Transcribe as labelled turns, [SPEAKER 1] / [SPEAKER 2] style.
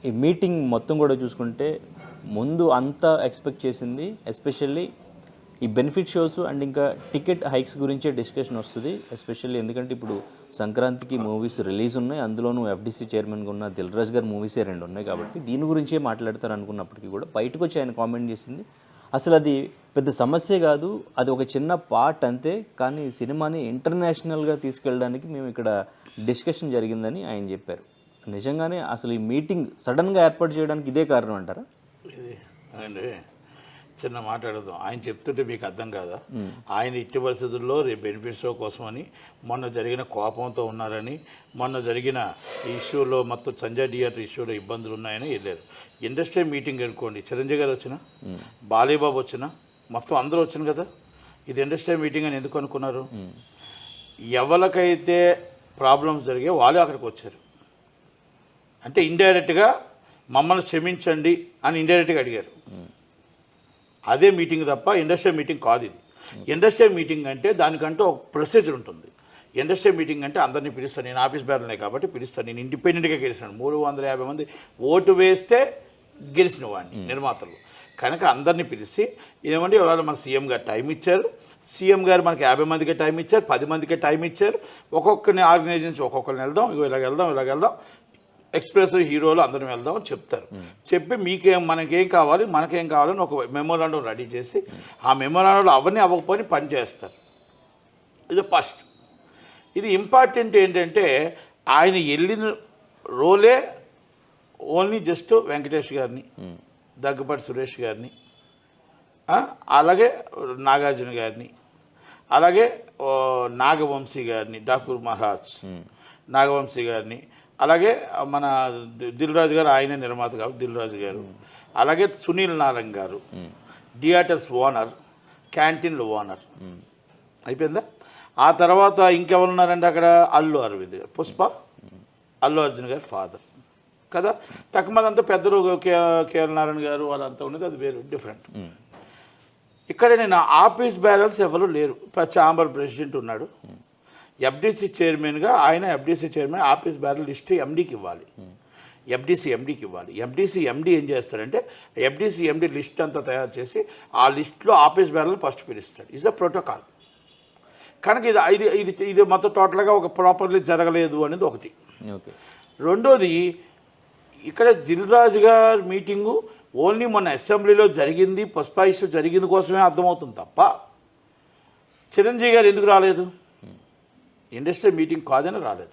[SPEAKER 1] ఈ మీటింగ్ మొత్తం కూడా చూసుకుంటే ముందు అంతా ఎక్స్పెక్ట్ చేసింది ఎస్పెషల్లీ ఈ బెనిఫిట్ షోస్ అండ్ ఇంకా టికెట్ హైక్స్ గురించే డిస్కషన్ వస్తుంది. ఎస్పెషల్లీ ఎందుకంటే ఇప్పుడు సంక్రాంతికి మూవీస్ రిలీజ్ ఉన్నాయి, అందులోనూ ఎఫ్డీసీ చైర్మన్గా ఉన్న దిల్ రాజు గారి మూవీసే 2 ఉన్నాయి కాబట్టి దీని గురించే మాట్లాడతారు అనుకున్నప్పటికీ కూడా బయటకు వచ్చి ఆయన కామెంట్ చేసింది అసలు అది పెద్ద సమస్య కాదు, అది ఒక చిన్న పార్ట్ అంతే, కానీ సినిమాని ఇంటర్నేషనల్గా తీసుకెళ్ళడానికి మేము ఇక్కడ డిస్కషన్ జరిగిందని ఆయన చెప్పారు. నిజంగానే అసలు ఈ మీటింగ్ సడన్గా ఏర్పాటు చేయడానికి ఇదే కారణం అంటారా?
[SPEAKER 2] ఇది అండి చిన్న మాట్లాడదాం. ఆయన చెప్తుంటే మీకు అర్థం కాదా? ఆయన ఇట్టి పరిస్థితుల్లో రేపు బెనిఫిట్ షో కోసమని మొన్న జరిగిన కోపంతో ఉన్నారని, మొన్న జరిగిన ఇష్యూలో మొత్తం సంజయ్ థియేటర్ ఇష్యూలో ఇబ్బందులు ఉన్నాయని వెళ్ళారు. ఇండస్ట్రీ మీటింగ్ అనుకోండి, చిరంజీవి గారు వచ్చిన, బాలీబాబు వచ్చిన, మొత్తం అందరూ వచ్చిన కదా. ఇది ఇండస్ట్రీ మీటింగ్ అని ఎందుకు అనుకున్నారు? ఎవరికైతే ప్రాబ్లమ్స్ జరిగాయో వాళ్ళే అక్కడికి వచ్చారు. అంటే ఇండైరెక్ట్గా మమ్మల్ని క్షమించండి అని ఇండైరెక్ట్గా అడిగారు. అదే మీటింగ్ తప్ప ఇండస్ట్రీ మీటింగ్ కాదు ఇది. ఇండస్ట్రీ మీటింగ్ అంటే దానికంటూ ఒక ప్రొసీజర్ ఉంటుంది. ఇండస్ట్రీ మీటింగ్ అంటే అందరినీ పిలుస్తాను, నేను ఆఫీస్ బేరలే కాబట్టి పిలుస్తాను. నేను ఇండిపెండెంట్గా గెలిచాను, 350 మంది ఓటు వేస్తే గెలిచిన వాడిని నిర్మాతలు కనుక అందరినీ పిలిచి ఏమంటే ఎవరైనా మన సీఎం గారు టైం ఇచ్చారు, సీఎం గారు మనకి 50 మందికి టైం ఇచ్చారు, 10 మందికి టైం ఇచ్చారు, ఒక్కొక్కరిని ఆర్గనైజేషన్ ఒక్కొక్కరిని వెళ్దాం, ఇలాగ వెళ్దాం ఎక్స్ప్రెస్ హీరోలు అందరం వెళ్దాం అని చెప్తారు. చెప్పి మనకేం కావాలని ఒక మెమోరాండం రెడీ చేసి ఆ మెమోరాండంలో అవన్నీ అవ్వకపోయి పని చేస్తారు. ఇది ఫస్ట్. ఇది ఇంపార్టెంట్ ఏంటంటే ఆయన వెళ్ళిన రోలే ఓన్లీ జస్ట్ వెంకటేష్ గారిని, దగ్గుబాటి సురేష్ గారిని, అలాగే నాగార్జున గారిని, అలాగే నాగవంశీ గారిని, ఠాకూర్ మహారాజ్ నాగవంశీ గారిని, అలాగే మన దిల్ రాజు గారు, ఆయనే నిర్మాత కాబట్టి దిల్ రాజు గారు, అలాగే సునీల్ నారాయణ గారు, థియేటర్స్ ఓనర్, క్యాంటీన్లు ఓనర్, అయిపోయిందా? ఆ తర్వాత ఇంకెవరున్నారంటే అక్కడ అల్లు అరవింద్, పుష్ప, అల్లు అర్జున్ గారు ఫాదర్ కదా. తక్కువ మంది అంతా పెద్దలు, కేఎల్ నారాయణ గారు వాళ్ళంతా ఉన్నది, అది వేరు డిఫరెంట్. ఇక్కడ నేను ఆఫీస్ బ్యాలెన్స్ ఎవరు లేరు. ఛాంబర్ ప్రెసిడెంట్ ఉన్నాడు, ఎఫ్డీసీ చైర్మన్గా ఆయన, ఎఫ్డీసీ చైర్మన్ ఆఫీస్ బ్యారల్ లిస్ట్ ఎండీకి ఇవ్వాలి, ఎండీకి ఇవ్వాలి. ఎండీ ఏం చేస్తాడంటే ఎఫ్డీసీ ఎండీ లిస్ట్ అంతా తయారు చేసి ఆ లిస్ట్లో ఆఫీస్ బ్యారల్ ఫస్ట్ పిలుస్తాడు. Is a protocol. కనుక ఇది మొత్తం టోటల్గా ఒక ప్రాపర్లీ జరగలేదు అనేది ఒకటి. రెండోది, ఇక్కడ దిల్ రాజు గారి మీటింగు ఓన్లీ మొన్న అసెంబ్లీలో జరిగింది, పుష్ప ఇష్యూ జరిగింది కోసమే అర్థమవుతుంది తప్ప చిరంజీవి గారు ఎందుకు రాలేదు? ఇండస్ట్రీ మీటింగ్ కాదని రాలేదు.